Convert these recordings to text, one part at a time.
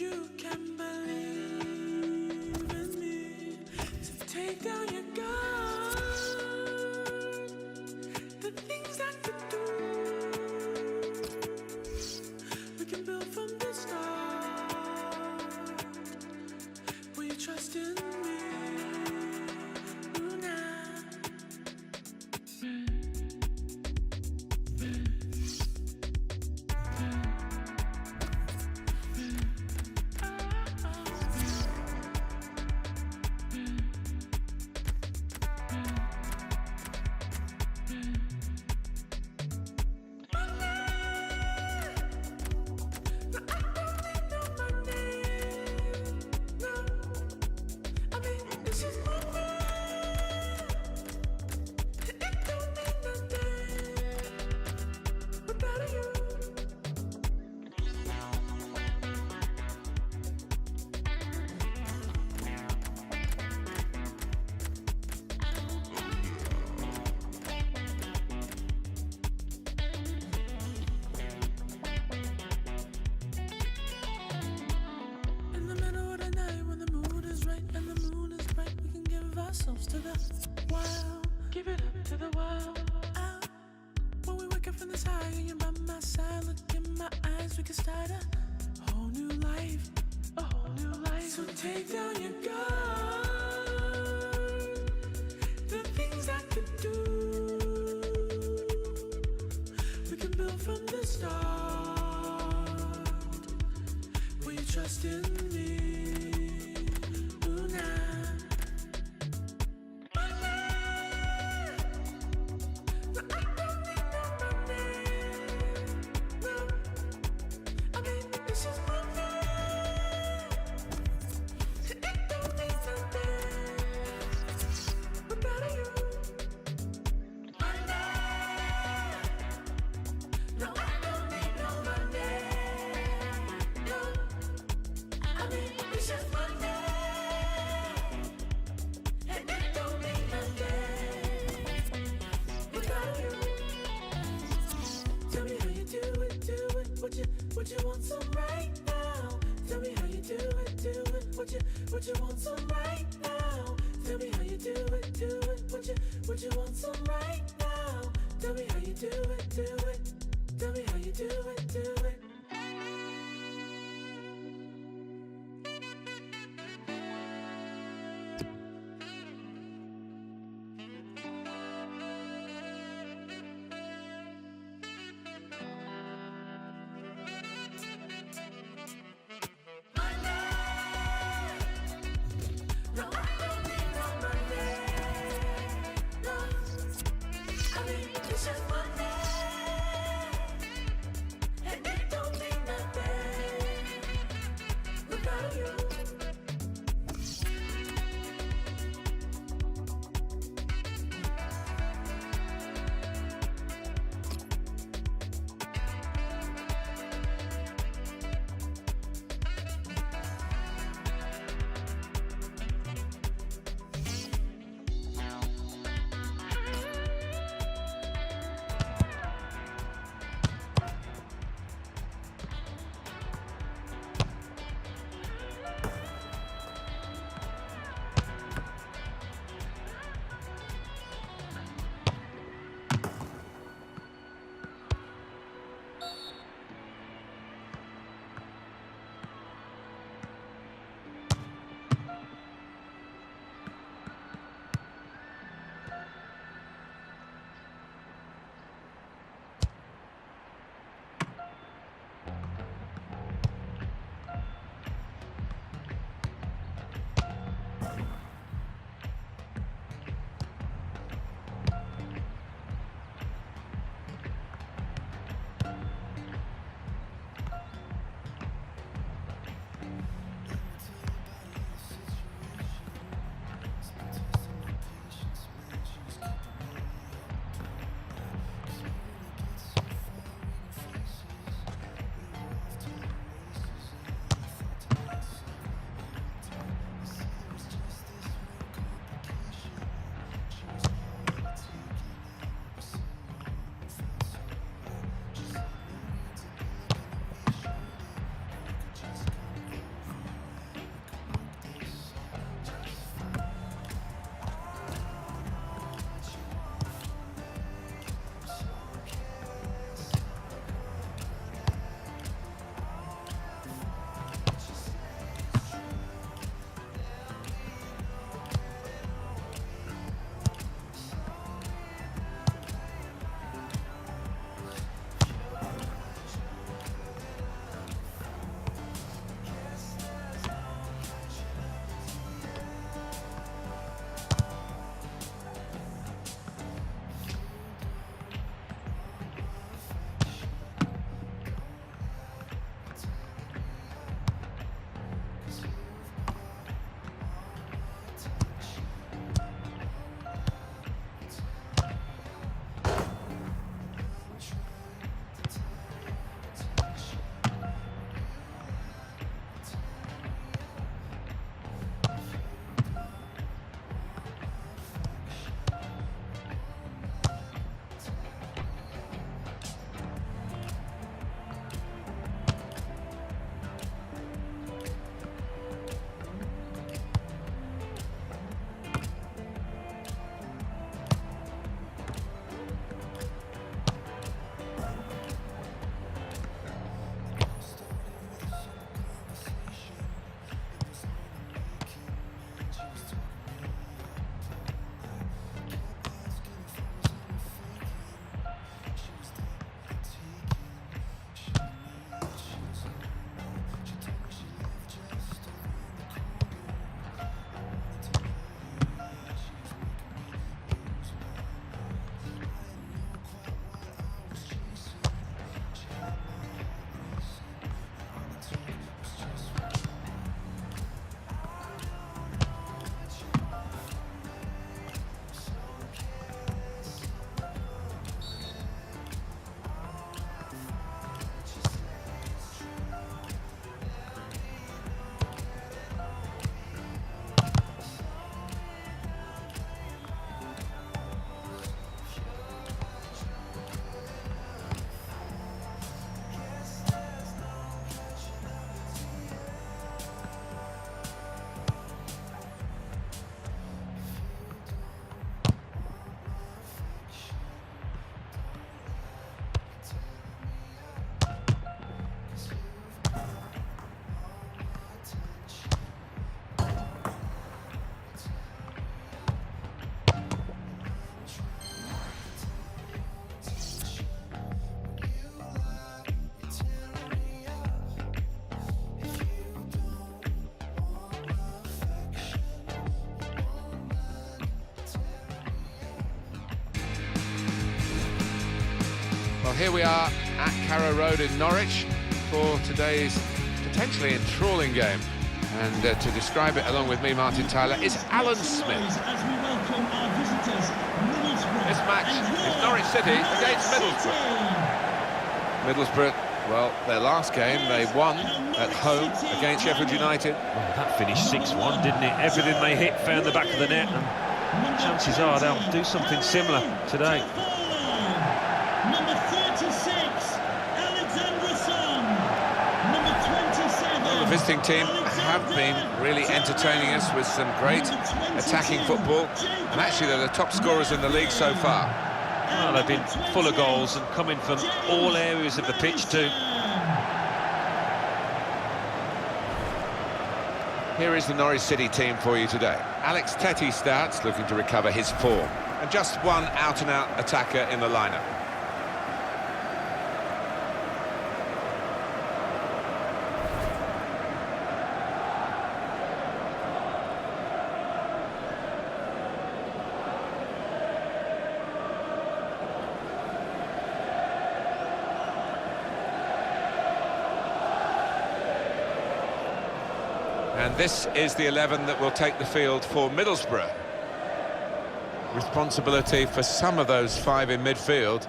You can believe in me. So take down your guard. The things I could do, we can build from the start. Will you trust in me? Ooh, nah. It's just one day, and it don't Here we are at Carrow Road in Norwich for today's potentially enthralling game. And to describe it along with me, Martin Tyler, is Alan Smith. This match is Norwich City against Middlesbrough. Middlesbrough, well, their last game they won at home against Sheffield United. Well, that finished 6-1, didn't it? Everything they hit found the back of the net, and chances are they'll do something similar today. Number 36, Alexander Song. Number 27. Well, the visiting team have been really entertaining us with some great attacking football, and actually they're the top scorers in the league so far. Well, they've been full of goals and coming from all areas of the pitch too. Here is the Norwich City team for you today. Alex Tettey starts, looking to recover his form, and just one out-and-out attacker in the lineup. And this is the 11 that will take the field for Middlesbrough. Responsibility for some of those five in midfield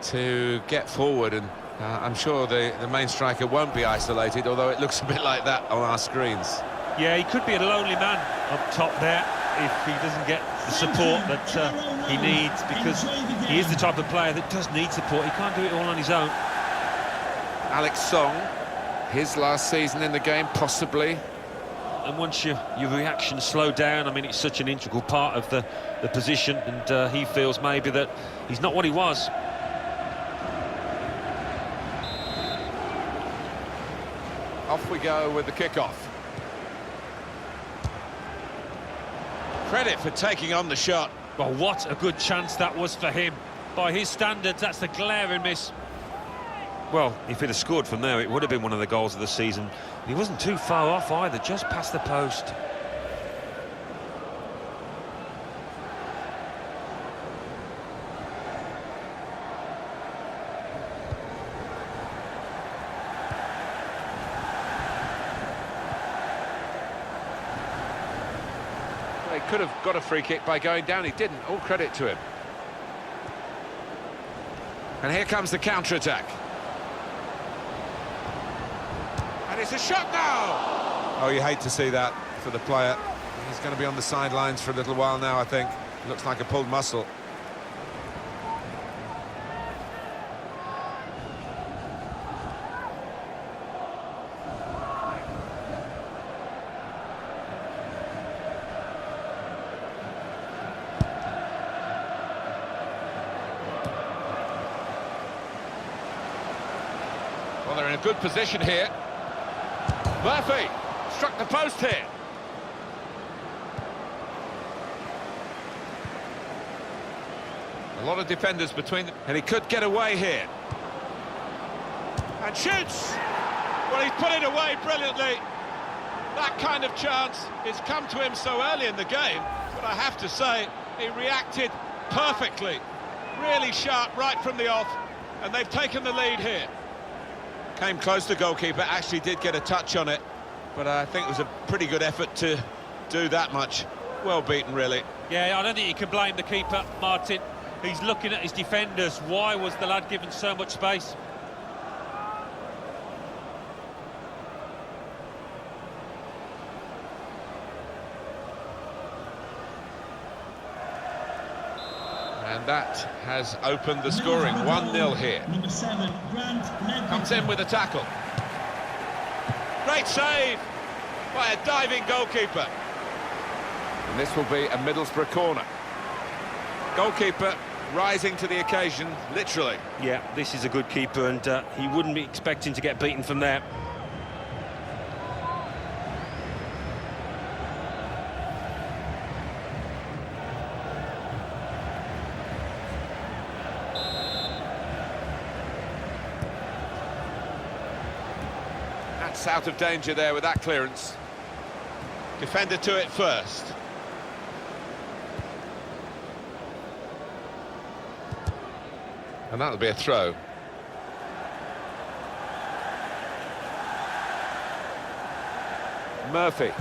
to get forward, and I'm sure the main striker won't be isolated, although it looks a bit like that on our screens. Yeah, he could be a lonely man up top there if he doesn't get the support that he needs, because he is the type of player that does need support. He can't do it all on his own. Alex Song, his last season in the game, possibly. And once your reactions slow down, I mean, it's such an integral part of the position, and he feels maybe that he's not what he was. Off we go with the kickoff. Credit for taking on the shot. Well, what a good chance that was for him. By his standards, that's a glaring miss. Well, if he'd have scored from there, it would have been one of the goals of the season. He wasn't too far off either, just past the post. Well, he could have got a free kick by going down. He didn't. All credit to him. And here comes the counter-attack. And it's a shot now! Oh, you hate to see that for the player. He's going to be on the sidelines for a little while now, I think. Looks like a pulled muscle. Well, they're in a good position here. Murphy struck the post here. A lot of defenders between them, and he could get away here. And shoots! Well, he's put it away brilliantly. That kind of chance has come to him so early in the game, but I have to say, he reacted perfectly. Really sharp right from the off, and they've taken the lead here. Came close to goalkeeper, actually did get a touch on it, but I think it was a pretty good effort to do that much. Well beaten, really. Yeah, I don't think you can blame the keeper, Martin. He's looking at his defenders. Why was the lad given so much space? And that has opened the scoring. 1-0 here. Number 7, Grant Ledbetter. Comes in with a tackle. Great save by a diving goalkeeper. And this will be a Middlesbrough corner. Goalkeeper rising to the occasion, literally. Yeah, this is a good keeper, and he wouldn't be expecting to get beaten from there. That's out of danger there with that clearance. Defender to it first. And that'll be a throw. Murphy.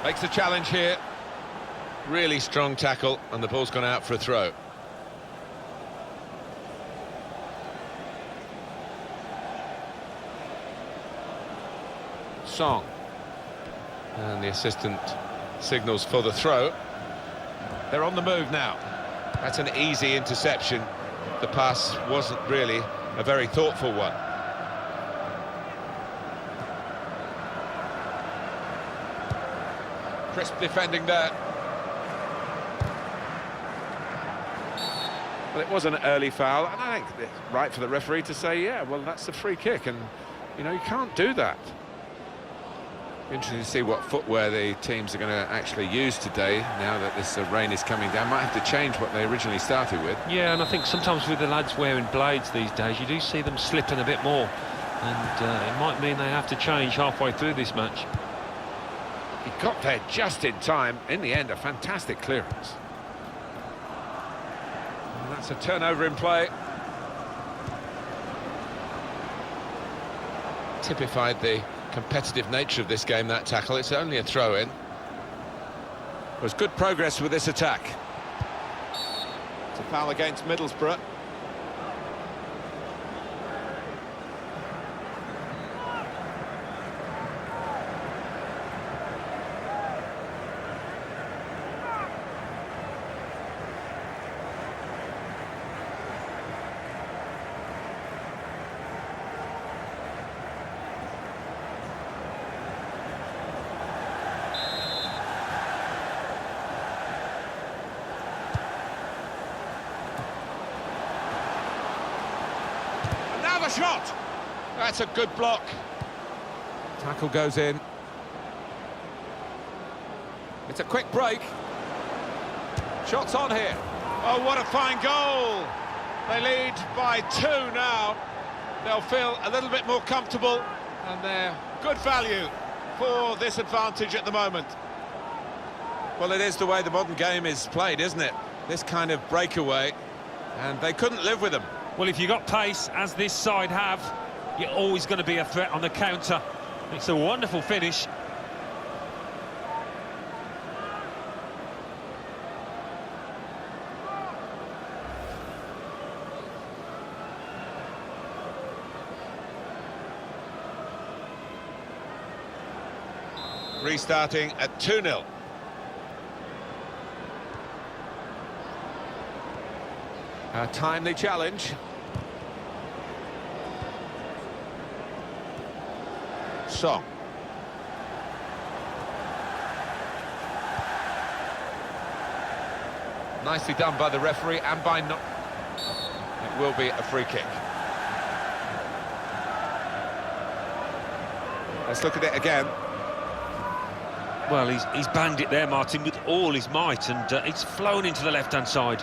Makes the challenge here. Really strong tackle, and the ball's gone out for a throw. Song. And the assistant signals for the throw. They're on the move now. That's an easy interception. The pass wasn't really a very thoughtful one. Crisp defending there. Well, it was an early foul, and I think it's right for the referee to say, yeah, well, that's a free kick, and, you know, you can't do that. Interesting to see what footwear the teams are going to actually use today, now that this rain is coming down. Might have to change what they originally started with. Yeah, and I think sometimes with the lads wearing blades these days, you do see them slipping a bit more, and it might mean they have to change halfway through this match. He got there just in time. In the end, a fantastic clearance. And that's a turnover in play. Typified the competitive nature of this game, that tackle. It's only a throw-in. There's good progress with this attack. It's a foul against Middlesbrough. Shot! That's a good block. Tackle goes in. It's a quick break. Shots on here. Oh, what a fine goal! They lead by 2 now. They'll feel a little bit more comfortable, and they're good value for this advantage at the moment. Well, it is the way the modern game is played, isn't it? This kind of breakaway, and they couldn't live with them. Well, if you've got pace, as this side have, you're always going to be a threat on the counter. It's a wonderful finish. Restarting at 2-0. A timely challenge. Song. Nicely done by the referee and by not. It will be a free kick. Let's look at it again. Well, he's banged it there, Martin, with all his might, and it's flown into the left-hand side.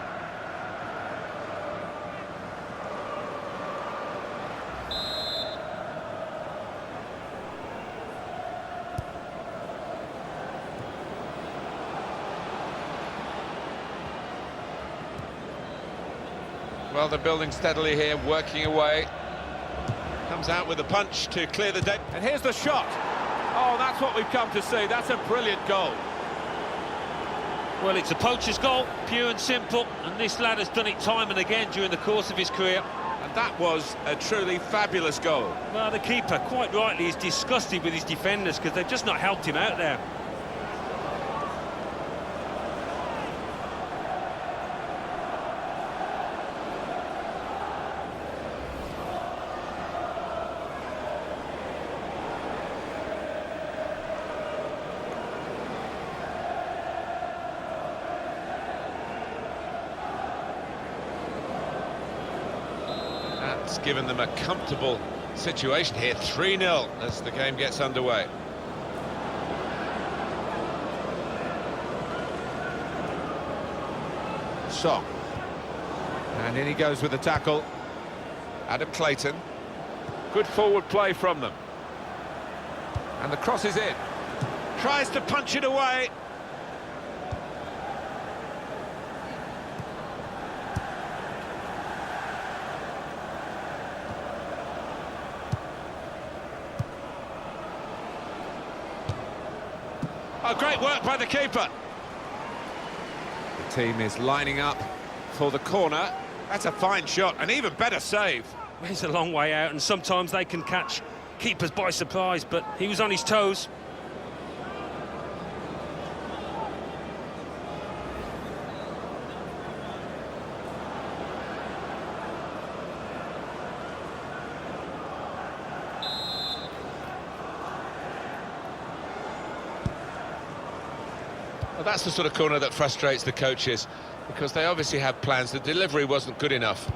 Well, they're building steadily here, working away. Comes out with a punch to clear the deck. And here's the shot. Oh, that's what we've come to see. That's a brilliant goal. Well, it's a poacher's goal, pure and simple, and this lad has done it time and again during the course of his career. And that was a truly fabulous goal. Well, the keeper, quite rightly, is disgusted with his defenders because they've just not helped him out there. That's given them a comfortable situation here. 3-0 as the game gets underway. Song. And in he goes with the tackle. Adam Clayton. Good forward play from them. And the cross is in. Tries to punch it away. Oh, great work by the keeper. The team is lining up for the corner. That's a fine shot, an even better save. He's a long way out, and sometimes they can catch keepers by surprise, but he was on his toes. Well, that's the sort of corner that frustrates the coaches, because they obviously have plans. The delivery wasn't good enough.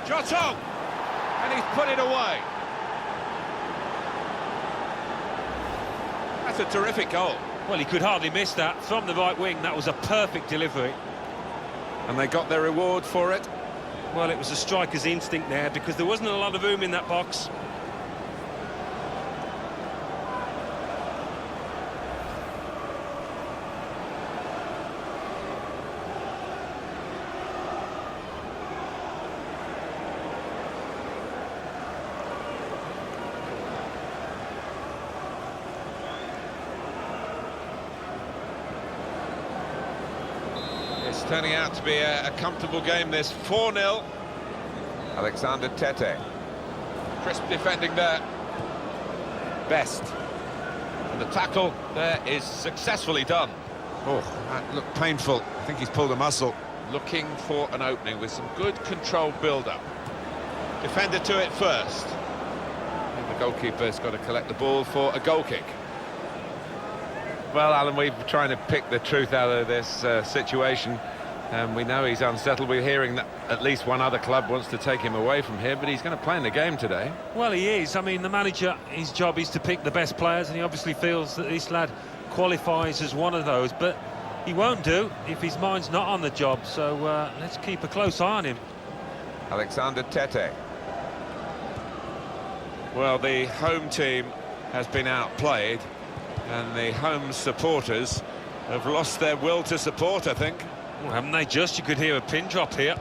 Jotong! And he's put it away. That's a terrific goal. Well, he could hardly miss that. From the right wing, that was a perfect delivery. And they got their reward for it. Well, it was a striker's instinct there, because there wasn't a lot of room in that box. It's turning out to be a comfortable game, this. 4-0. Alexander Tete. Crisp defending there. Best. And the tackle there is successfully done. Oh, that looked painful. I think he's pulled a muscle. Looking for an opening with some good controlled build-up. Defender to it first. And the goalkeeper's got to collect the ball for a goal kick. Well, Alan, we're trying to pick the truth out of this situation, and we know he's unsettled. We're hearing that at least one other club wants to take him away from here, but he's going to play in the game today. Well, he is. I mean, the manager, his job is to pick the best players, and he obviously feels that this lad qualifies as one of those, but he won't do if his mind's not on the job, so let's keep a close eye on him. Alexander Tete. Well, the home team has been outplayed, and the home supporters have lost their will to support, I think. Well, haven't they just? You could hear a pin drop here.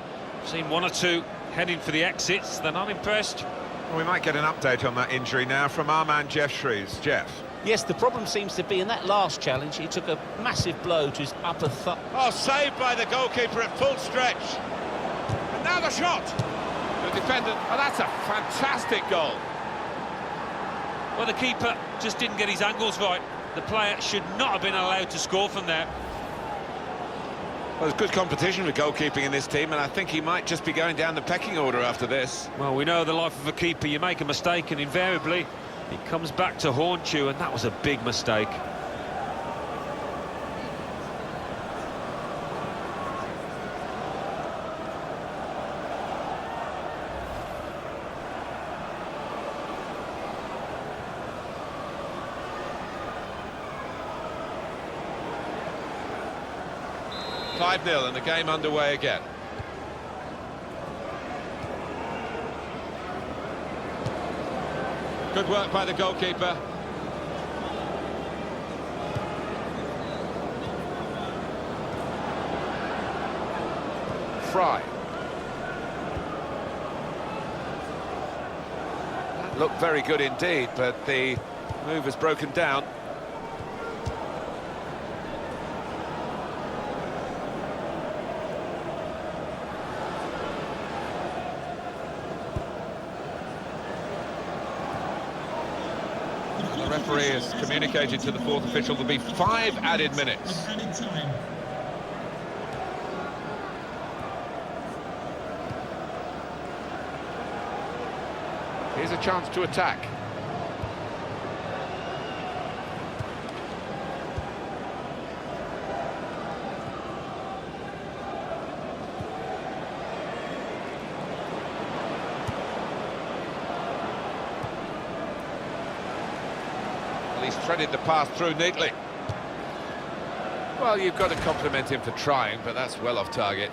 Seen one or two heading for the exits. They're not impressed. Well, we might get an update on that injury now from our man Jeff Shrews. Jeff. Yes, the problem seems to be in that last challenge, he took a massive blow to his upper thigh. Oh, saved by the goalkeeper at full stretch. And now the shot. The defender. Oh, that's a fantastic goal. Well, the keeper just didn't get his angles right. The player should not have been allowed to score from there. Well, there's good competition for goalkeeping in this team, and I think he might just be going down the pecking order after this. Well, we know the life of a keeper. You make a mistake, and invariably, it comes back to haunt you, and that was a big mistake. .5-0 and the game underway again. Good work by the goalkeeper. Fry. That looked very good indeed, but the move has broken down. The referee has communicated to the fourth official there'll be 5 added minutes. Added time. Here's a chance to attack. He's threaded the pass through neatly. Well, you've got to compliment him for trying, but that's well off target.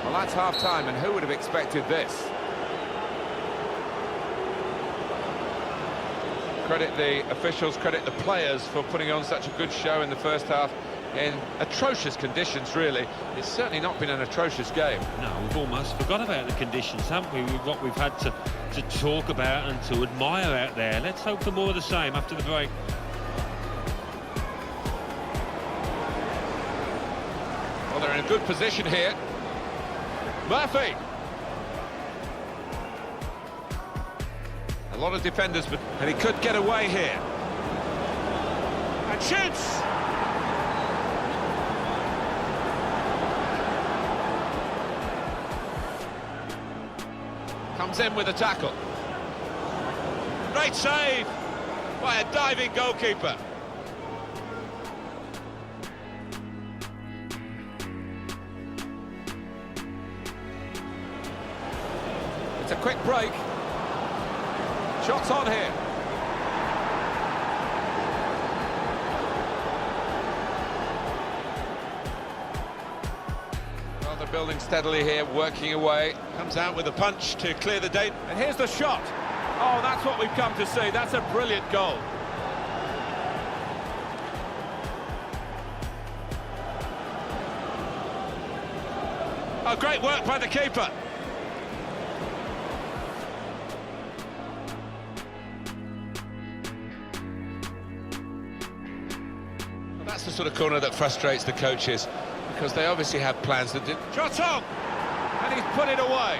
Well, that's half-time, and who would have expected this? Credit the officials, credit the players for putting on such a good show in the first half in atrocious conditions, really. It's certainly not been an atrocious game. No, we've almost forgot about the conditions, haven't we? What we've had to talk about and to admire out there. Let's hope for more of the same after the break. Well, they're in a good position here. Murphy. A lot of defenders, and he could get away here. And shoots! Comes in with a tackle. Great save by a diving goalkeeper. It's a quick break. Shots on here. Well, they're building steadily here, working away. Comes out with a punch to clear the date. And here's the shot. Oh, that's what we've come to see. That's a brilliant goal. Oh, great work by the keeper. That's the sort of corner that frustrates the coaches, because they obviously have plans that do. Shot on! And he's put it away.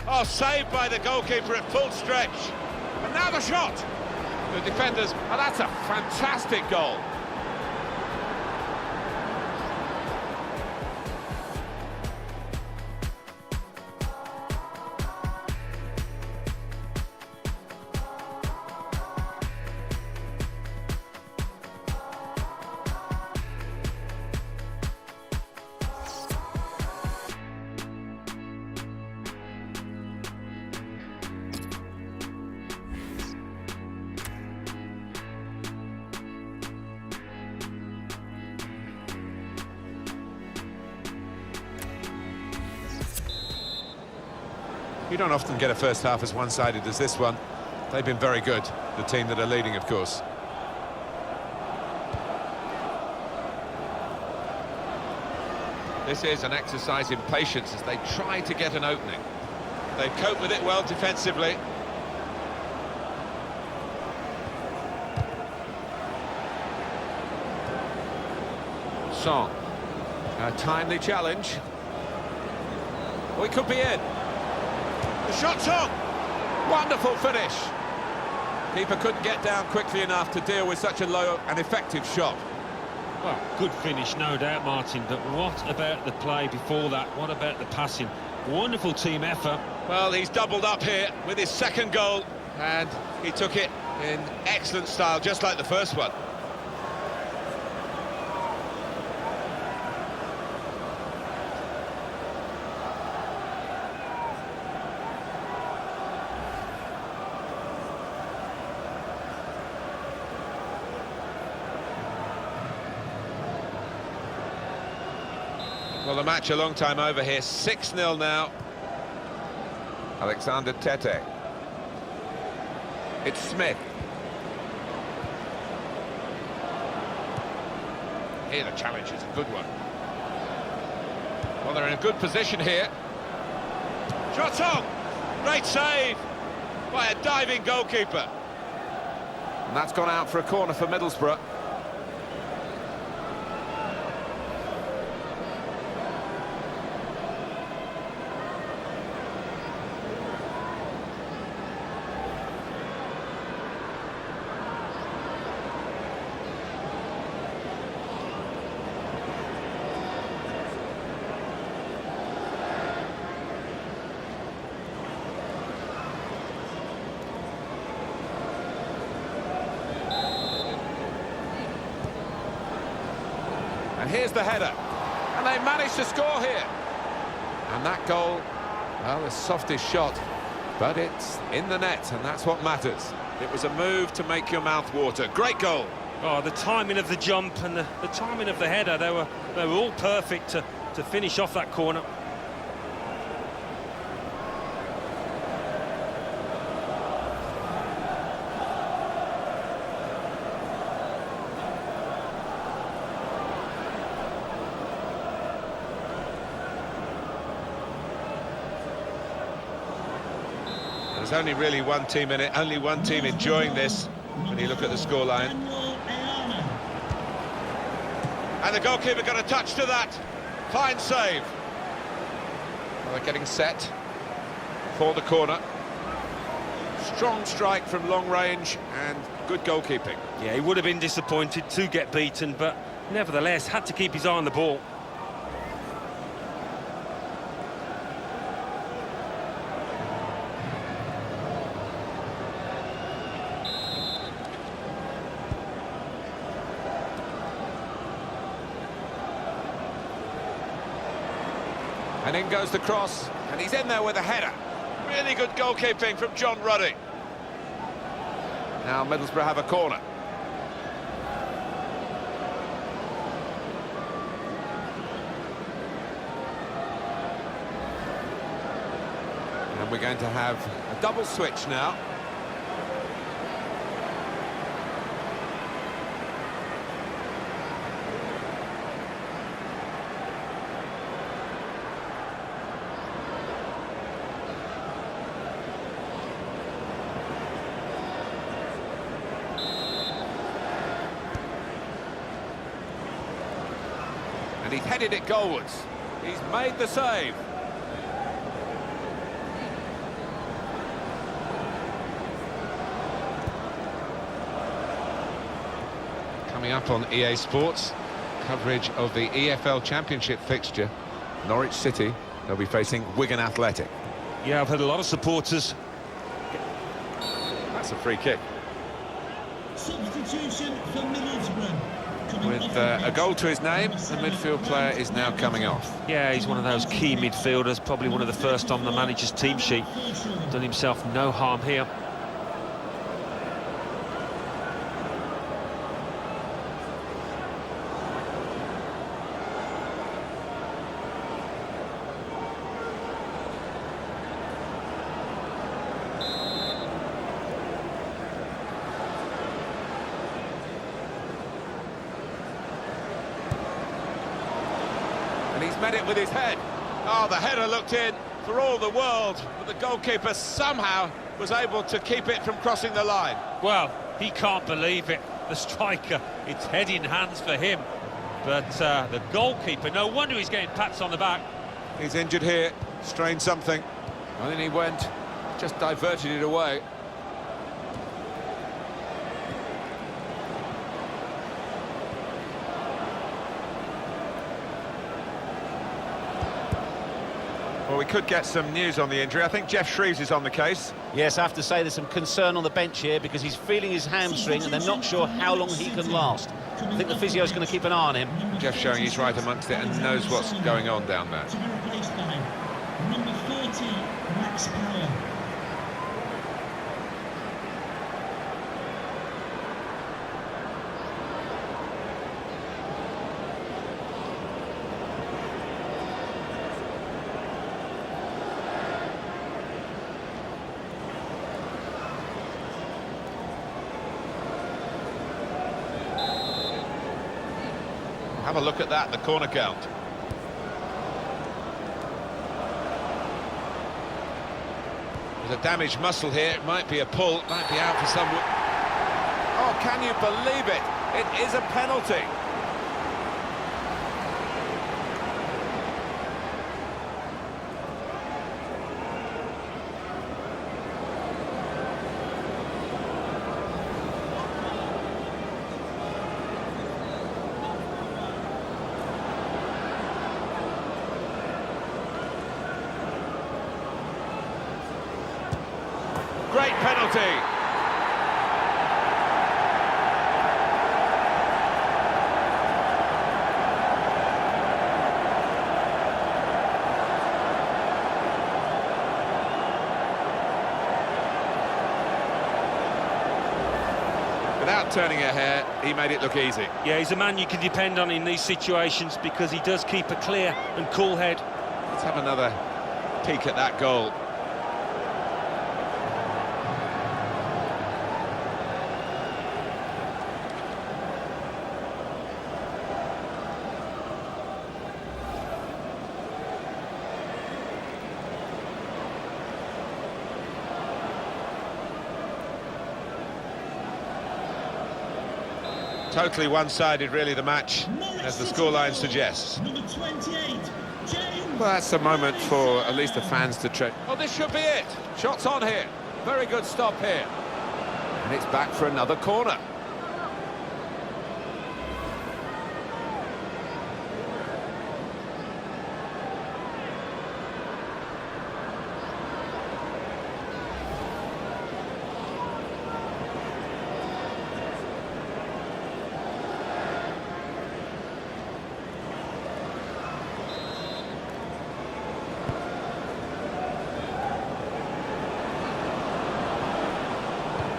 Oh, saved by the goalkeeper at full stretch. And now the shot! The defenders, Oh, that's a fantastic goal. you don't often get a first half as one-sided as this one. They've been very good, the team that are leading, of course. This is an exercise in patience as they try to get an opening. They cope with it well defensively. Song. A timely challenge. We could be in. The shot's on! Wonderful finish. Keeper couldn't get down quickly enough to deal with such a low and effective shot. Well, good finish, no doubt, Martin, but what about the play before that? What about the passing? Wonderful team effort. Well, he's doubled up here with his second goal, and he took it in excellent style, just like the first one. Well, the match a long time over here. 6-0 now. Alexander Tete. It's Smith. Here the challenge is a good one. Well, they're in a good position here. Shot on! Great save by a diving goalkeeper. And that's gone out for a corner for Middlesbrough. And here's the header. And they managed to score here. And that goal, well, the softest shot, but it's in the net, and that's what matters. It was a move to make your mouth water. Great goal Oh, the timing of the jump and the timing of the header, they were all perfect to finish off that corner. There's only really one team in it, only one team enjoying this when you look at the scoreline. And the goalkeeper got a touch to that. Fine save. Well, they're getting set for the corner. Strong strike from long range and good goalkeeping. Yeah, he would have been disappointed to get beaten, but nevertheless had to keep his eye on the ball. And in goes the cross, and he's in there with a header. Really good goalkeeping from John Ruddy. Now Middlesbrough have a corner. And we're going to have a double switch now. And he's headed it goalwards. He's made the save. Coming up on EA Sports, coverage of the EFL Championship fixture. Norwich City, they'll be facing Wigan Athletic. Yeah, I've had a lot of supporters. That's a free kick. Substitution for Middlesbrough. With a goal to his name, the midfield player is now coming off. Yeah, he's one of those key midfielders, probably one of the first on the manager's team sheet. Done himself no harm here. And he's met it with his head. Oh, the header looked in for all the world, but the goalkeeper somehow was able to keep it from crossing the line. Well, he can't believe it. The striker, it's head in hands for him. But the goalkeeper, no wonder he's getting pats on the back. He's injured here, strained something. And then he went, just diverted it away. Well, we could get some news on the injury. I think Jeff Shreves is on the case. Yes, I have to say there's some concern on the bench here because he's feeling his hamstring and they're not sure how long he can last. I think the physio's going to keep an eye on him. Jeff showing he's right amongst it and knows what's going on down there. To be replaced by number 30, Max Power. Have a look at that, the corner count. There's a damaged muscle here, it might be a pull, it might be out for some... Oh, can you believe it? It is a penalty. Great penalty. Without turning a hair, he made it look easy. Yeah, he's a man you can depend on in these situations because he does keep a clear and cool head. Let's have another peek at that goal. Totally one-sided, really, the match, as the scoreline suggests. Number 28, James. Well, that's a moment for at least the fans to check. Oh, this should be it. Shots on here. Very good stop here. And it's back for another corner.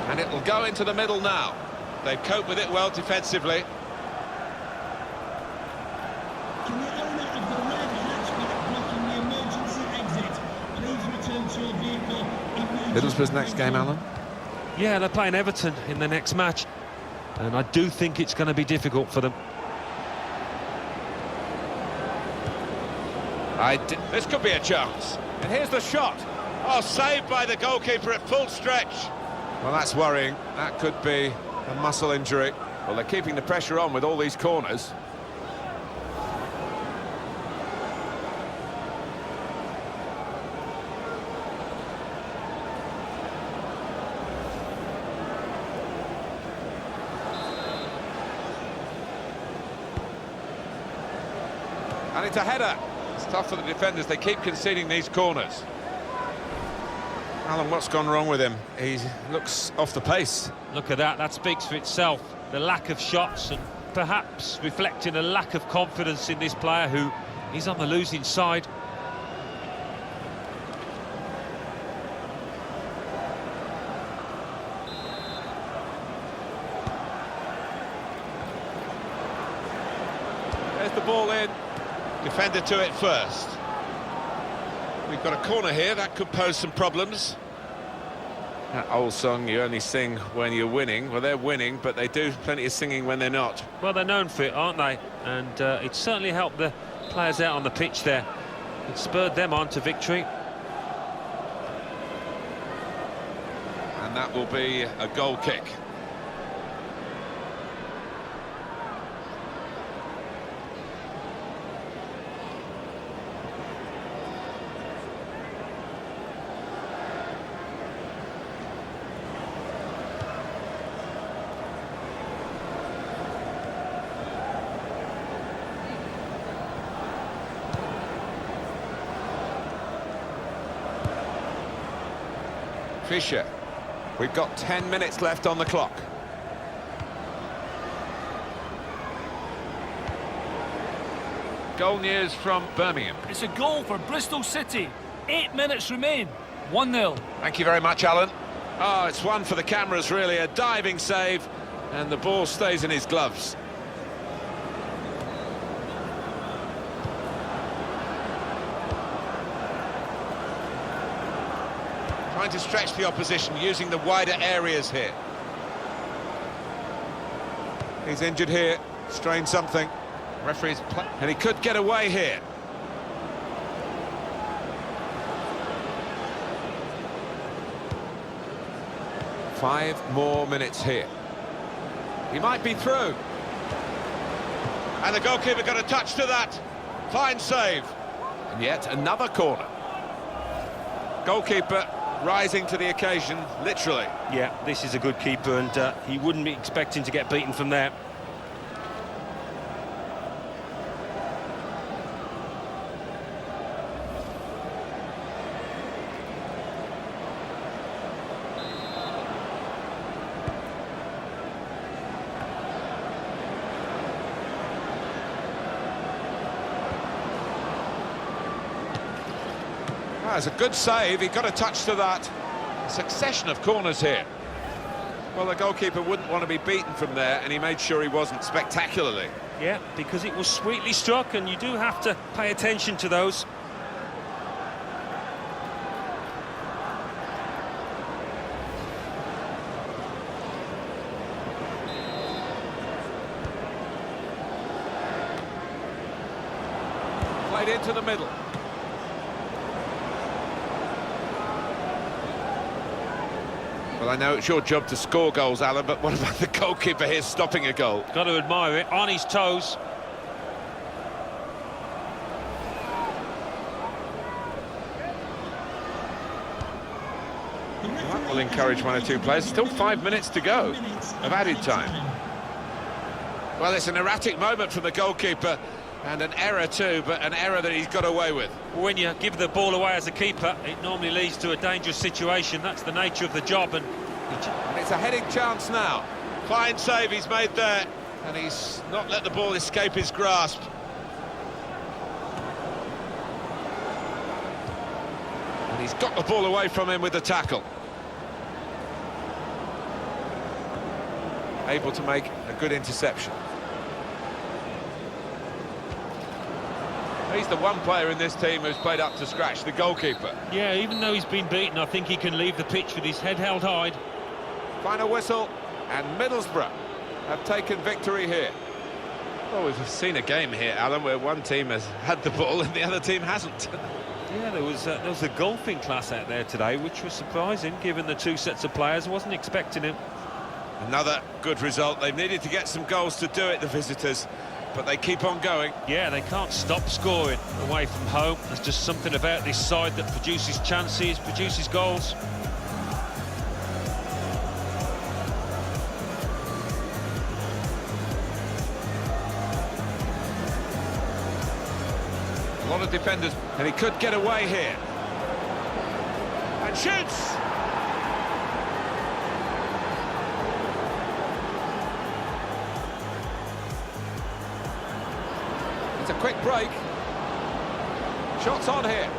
And it'll go into the middle now. They've coped with it well defensively. Can the owner of the red hatchback blocking the emergency exit please return to your vehicle immediately? Middlesbrough's next game, Alan? Yeah, they're playing Everton in the next match, and I do think it's going to be difficult for them. This could be a chance. And here's the shot. Oh, saved by the goalkeeper at full stretch. Well, that's worrying. That could be a muscle injury. Well, they're keeping the pressure on with all these corners. And it's a header. It's tough for the defenders. They keep conceding these corners. Alan, what's gone wrong with him? He looks off the pace. Look at that, that speaks for itself. The lack of shots and perhaps reflecting a lack of confidence in this player who is on the losing side. There's the ball in. Defender to it first. We've got a corner here, that could pose some problems. That old song, you only sing when you're winning. Well, they're winning, but they do plenty of singing when they're not. Well, they're known for it, aren't they? And it certainly helped the players out on the pitch there. It spurred them on to victory. And that will be a goal kick. Fisher. We've got 10 minutes left on the clock. Goal news from Birmingham. It's a goal for Bristol City. 8 minutes remain. 1-0. Thank you very much, Alan. Oh, it's one for the cameras, really. A diving save, and the ball stays in his gloves. Trying to stretch the opposition, using the wider areas here. He's injured here, strained something. Referee's play, and he could get away here. Five more minutes here. He might be through. And the goalkeeper got a touch to that. Fine save. And yet another corner. Goalkeeper rising to the occasion, literally. Yeah, this is a good keeper, and he wouldn't be expecting to get beaten from there. That's a good save. He got a touch to that. A succession of corners here. Well, the goalkeeper wouldn't want to be beaten from there, and he made sure he wasn't spectacularly. Yeah, because it was sweetly struck, and you do have to pay attention to those. Played into the middle. Well, I know it's your job to score goals, Alan, but what about the goalkeeper here stopping a goal? Got to admire it, on his toes. That will encourage one or two players. Still 5 minutes to go of added time. Well, it's an erratic moment from the goalkeeper, and an error too, but an error that he's got away with. When you give the ball away as a keeper, it normally leads to a dangerous situation. That's the nature of the job, and It's a heading chance now. Fine save he's made there, and he's not let the ball escape his grasp. And he's got the ball away from him with the tackle. Able to make a good interception. He's the one player in this team who's played up to scratch, the goalkeeper. yeah, even though he's been beaten, I think he can leave the pitch with his head held high. Final whistle, and Middlesbrough have taken victory here. Well, we've seen a game here, Alan, where one team has had the ball and the other team hasn't. Yeah, there was a golfing class out there today, which was surprising, given the two sets of players. I wasn't expecting it. Another good result. They've needed to get some goals to do it, the visitors, but they keep on going. Yeah, they can't stop scoring away from home. There's just something about this side that produces chances, produces goals. A lot of defenders, and he could get away here. And shoots! It's a quick break. Shots on here.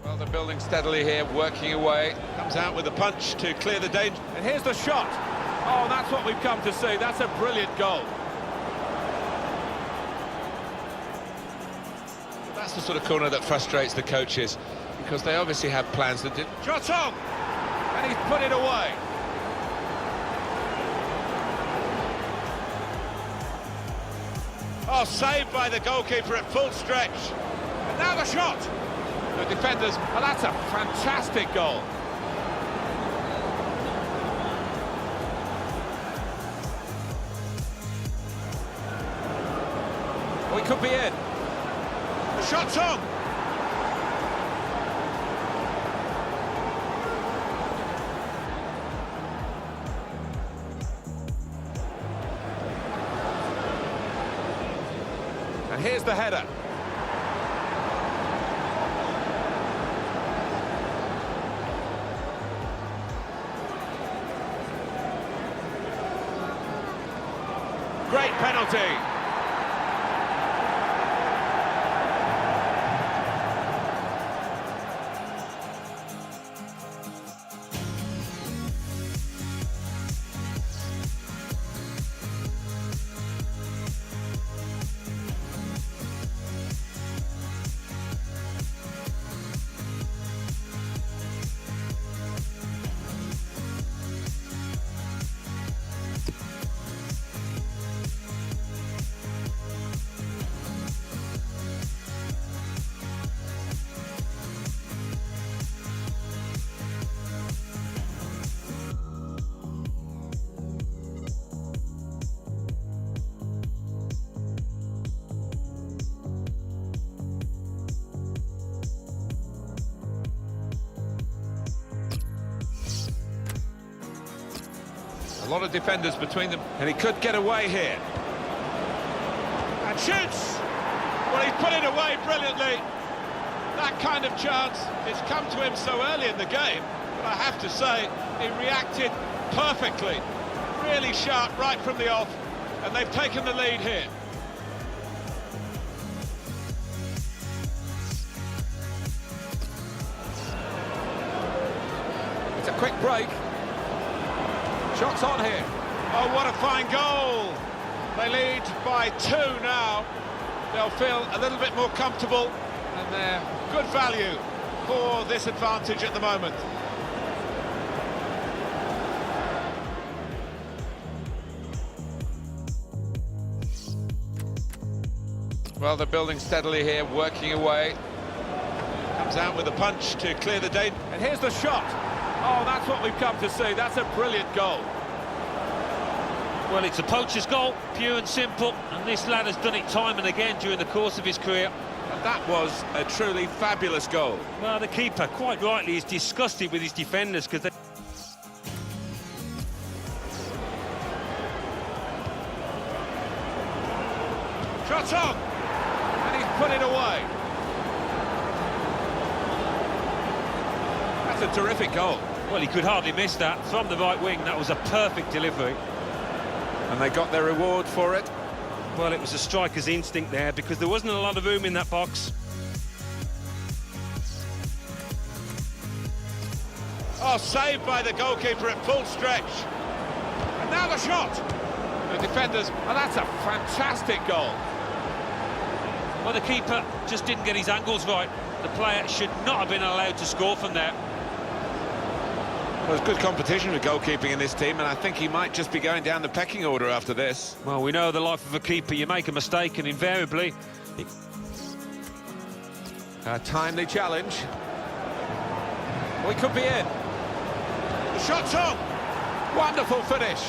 Well, they're building steadily here, working away. Comes out with a punch to clear the danger. And here's the shot. Oh, that's what we've come to see. That's a brilliant goal. That's the sort of corner that frustrates the coaches, because they obviously have plans that did. Shot on! And he's put it away. Oh, saved by the goalkeeper at full stretch. And now the shot. The defenders, well, that's a fantastic goal. We could be in. The shot's on. And here's the header. Great penalty. A lot of defenders between them, and he could get away here. And shoots! Well, he's put it away brilliantly. That kind of chance, it's come to him so early in the game, but I have to say, he reacted perfectly. Really sharp right from the off, and they've taken the lead here. quick break. Shots on here. Oh, what a fine goal! They lead by 2 now. They'll feel a little bit more comfortable, and they're good value for this advantage at the moment. Well, they're building steadily here, working away. Comes out with a punch to clear the danger. And here's the shot. Oh, that's what we've come to see. That's a brilliant goal. Well, it's a poacher's goal, pure and simple, and this lad has done it time and again during the course of his career. And that was a truly fabulous goal. Well, the keeper, quite rightly, is disgusted with his defenders because they... Shot on! And he's put it away. That's a terrific goal. Well, he could hardly miss that. From the right wing, that was a perfect delivery. And they got their reward for it. Well, it was a striker's instinct there because there wasn't a lot of room in that box. Oh, saved by the goalkeeper at full stretch. And now the shot. The defenders, And that's a fantastic goal. Well, the keeper just didn't get his angles right. The player should not have been allowed to score from there. Well, there's good competition with goalkeeping in this team, and I think he might just be going down the pecking order after this. Well, we know the life of a keeper. You make a mistake and invariably... A timely challenge. We could be in. the shot's on. Wonderful finish.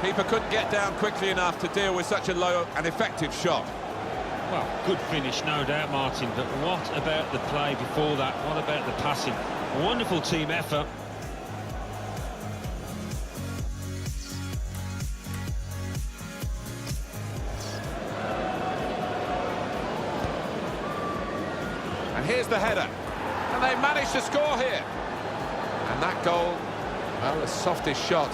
Keeper couldn't get down quickly enough to deal with such a low and effective shot. Well, good finish, no doubt, Martin, but what about the play before that? What about the passing? A wonderful team effort. And here's the header. And they managed to score here. And that goal, well, a softish shot,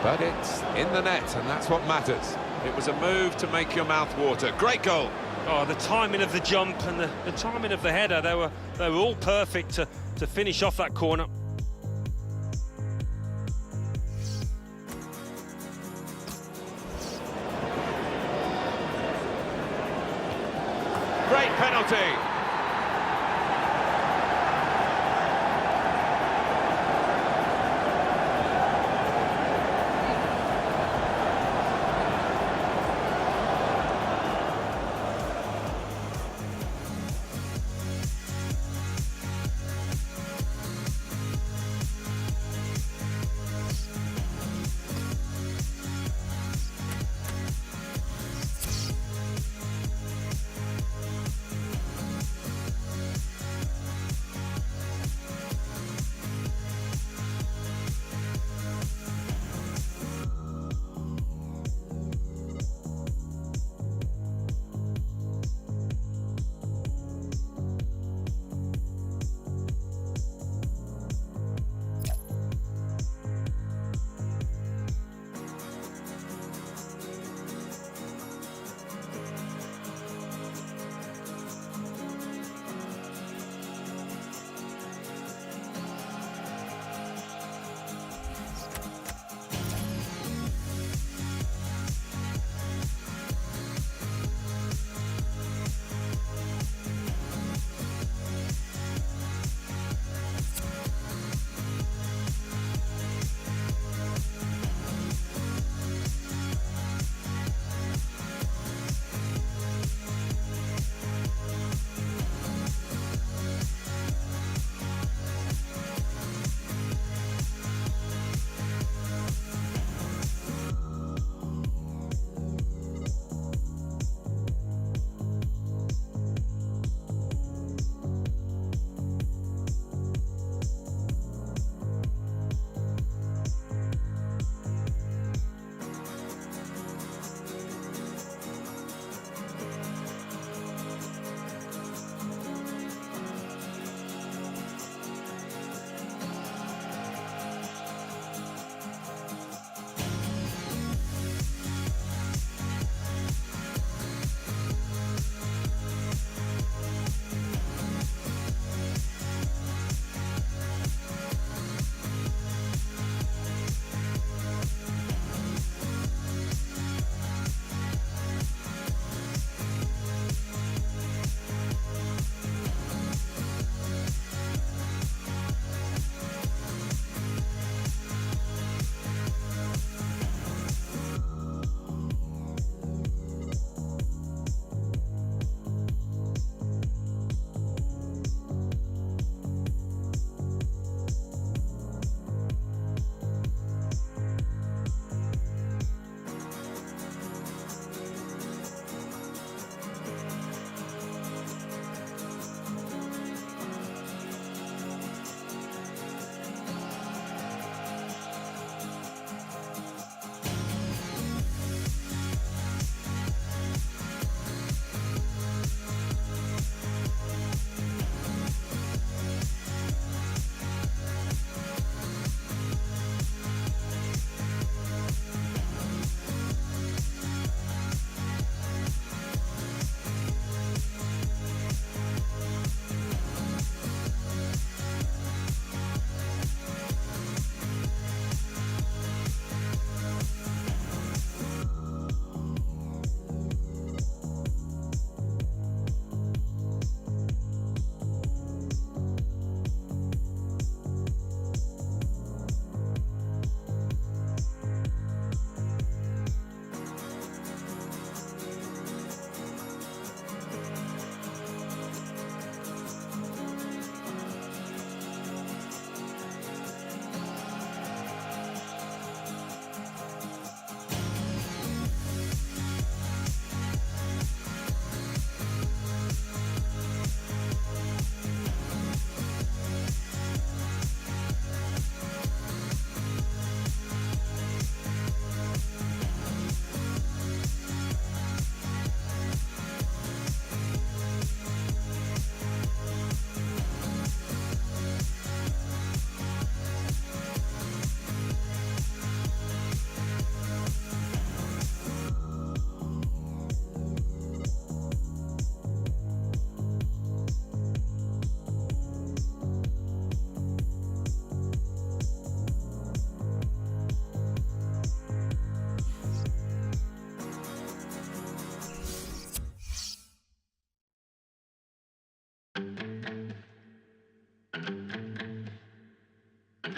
but it's in the net, and that's what matters. It was a move to make your mouth water. Great goal. Oh, the timing of the jump and the timing of the header, they were all perfect to finish off that corner. Great penalty.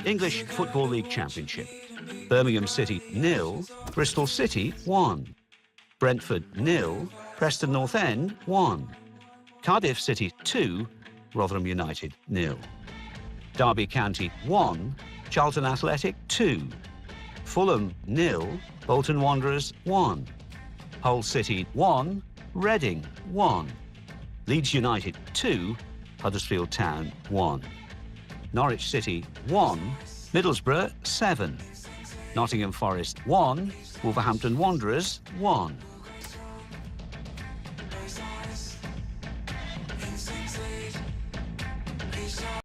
English Football League Championship. Birmingham City 0, Bristol City 1. Brentford 0, Preston North End 1. Cardiff City 2, Rotherham United 0. Derby County 1, Charlton Athletic 2. Fulham 0, Bolton Wanderers 1. Hull City 1, Reading 1. Leeds United 2, Huddersfield Town 1. Norwich City 1, Middlesbrough 7. Nottingham Forest 1, Wolverhampton Wanderers 1.